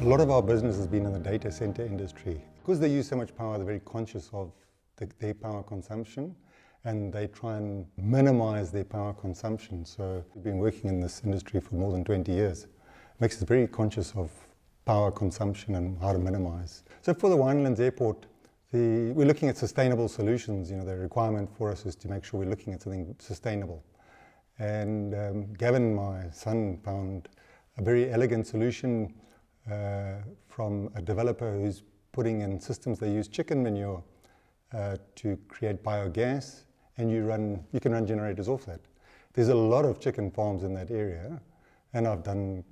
A lot of our business has been in the data center industry. Because they use so much power, they're very conscious of their power consumption, and they try and minimize their power consumption. So we've been working in this industry for more than 20 years. It makes us very conscious of power consumption and how to minimize. So for the Winelands Airport, we're looking at sustainable solutions. You know, the requirement for us is to make sure we're looking at something sustainable. And Gavin, my son, found a very elegant solution from a developer who's putting in systems. They use chicken manure to create biogas, and you can run generators off that. There's a lot of chicken farms in that area, and I've done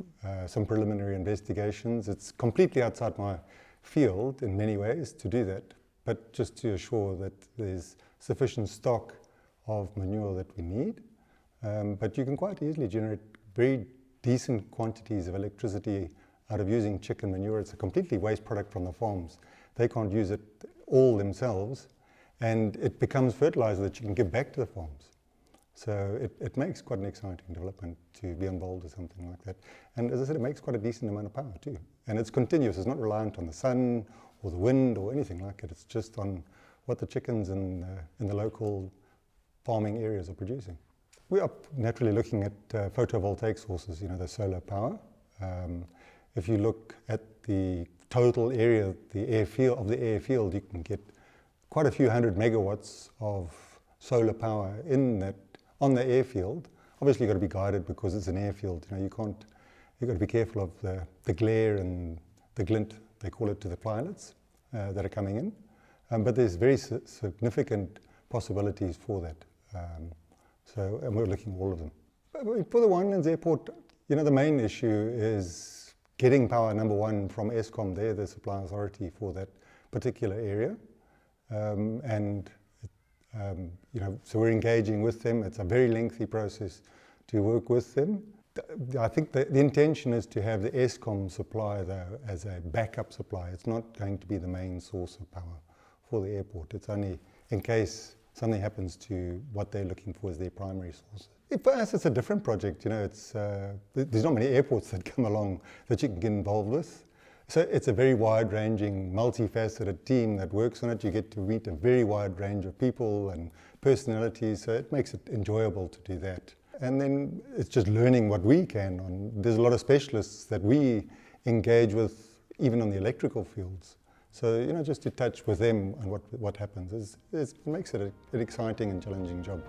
some preliminary investigations. It's completely outside my field in many ways to do that, but just to assure that there's sufficient stock of manure that we need. But you can quite easily generate very decent quantities of electricity out of using chicken manure. It's a completely waste product from the farms. They can't use it all themselves, and it becomes fertilizer that you can give back to the farms. So it makes quite an exciting development to be involved with something like that. And as I said, it makes quite a decent amount of power too. And it's continuous. It's not reliant on the sun or the wind or anything like it. It's just on what the chickens in the local farming areas are producing. We are naturally looking at photovoltaic sources, you know, the solar power. If you look at the total area, the airfield, you can get quite a few hundred megawatts of solar power on the airfield. Obviously, you've got to be guided because it's an airfield. You know, you've got to be careful of the glare and the glint, they call it, to the pilots that are coming in. But there's very significant possibilities for that. And we're looking at all of them. For the Winelands Airport, you know, the main issue is getting power, number one, from Eskom. They're the supply authority for that particular area. You know, so we're engaging with them. It's a very lengthy process to work with them. I think the intention is to have the Eskom supply, though, as a backup supply. It's not going to be the main source of power for the airport. It's only in case something happens to what they're looking for as their primary source. For us, it's a different project. You know, there's not many airports that come along that you can get involved with. So it's a very wide-ranging, multifaceted team that works on it. You get to meet a very wide range of people and personalities, so it makes it enjoyable to do that. And then it's just learning what we can. There's a lot of specialists that we engage with, even on the electrical fields. So, you know, just to touch with them and what happens, it makes it an exciting and challenging job.